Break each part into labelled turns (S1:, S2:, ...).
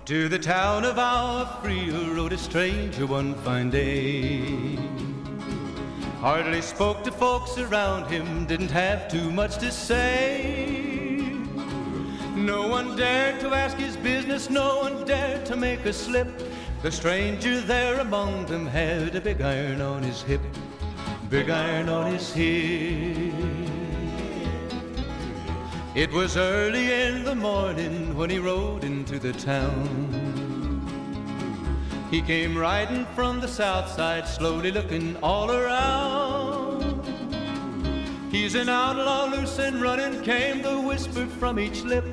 S1: To the town of our Frio rode a stranger one fine day. Hardly spoke to folks around him, didn't have too much to say. No one dared to ask his business, no one dared to make a slip. The stranger there among them had a big iron on his hip, big iron on his hip. It was early in the morning when he rode into the town. He came riding from the south side, slowly looking all around. He's an outlaw, loose and running, came the whisper from each lip,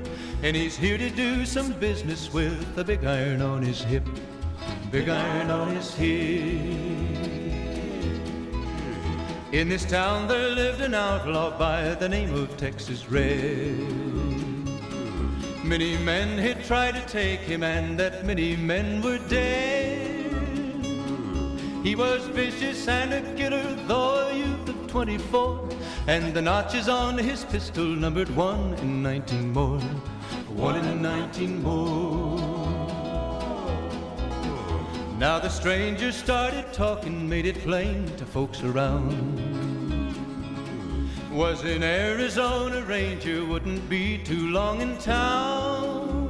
S1: and he's here to do some business with a big iron on his hip, big iron on his hip. In this town there lived an outlaw by the name of Texas Red. Many men had tried to take him, and that many men were dead. He was vicious and a killer, though a youth of 24, and the notches on his pistol numbered 1 in 19 more, 1 in 19 more. Now the stranger started talking, made it plain to folks around. Was an Arizona ranger, wouldn't be too long in town.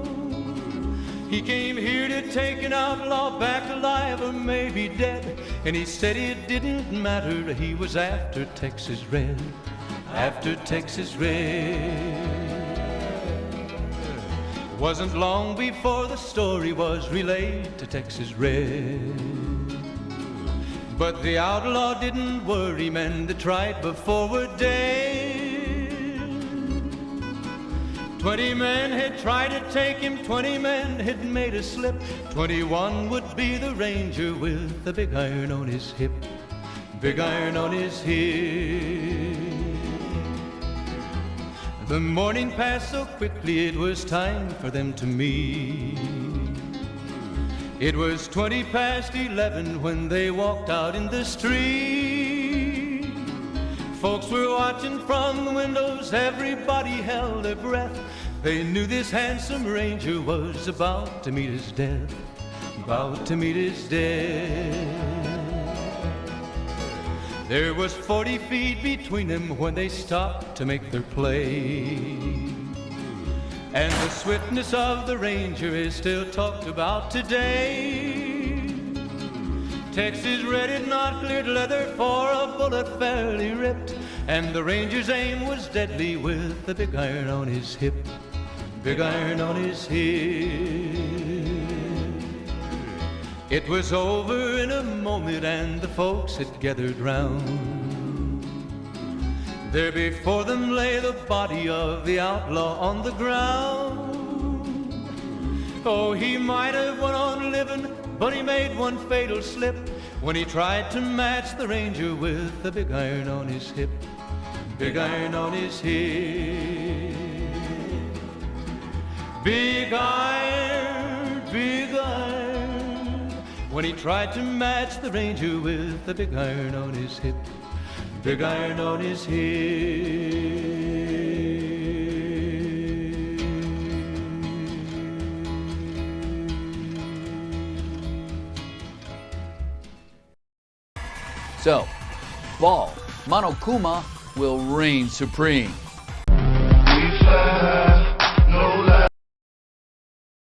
S1: He came here to take an outlaw back alive or maybe dead, and he said it didn't matter, he was after Texas Red, after Texas Red. Wasn't long before the story was relayed to Texas Red. But the outlaw didn't worry, men that tried before were dead. 20 men had tried to take him, 20 men had made a slip. 21 would be the ranger with the big iron on his hip, big iron on his hip. The morning passed so quickly, it was time for them to meet. It was 20 past 11 when they walked out in the street. Folks were watching from the windows, everybody held their breath. They knew this handsome ranger was about to meet his death, about to meet his death. There was 40 feet between them when they stopped to make their play. And the swiftness of the ranger is still talked about today. Texas Red had not cleared leather for a bullet fairly ripped, and the ranger's aim was deadly with the big iron on his hip, big iron on his hip. It was over in a moment and the folks had gathered round. There before them lay the body of the outlaw on the ground. Oh, he might have went on living, but he made one fatal slip when he tried to match the ranger with the big iron on his hip, big iron on his hip. Big iron, big iron, when he tried to match the ranger with the big iron on his hip, big iron on his hip.
S2: So, Ball, Monokuma will reign supreme.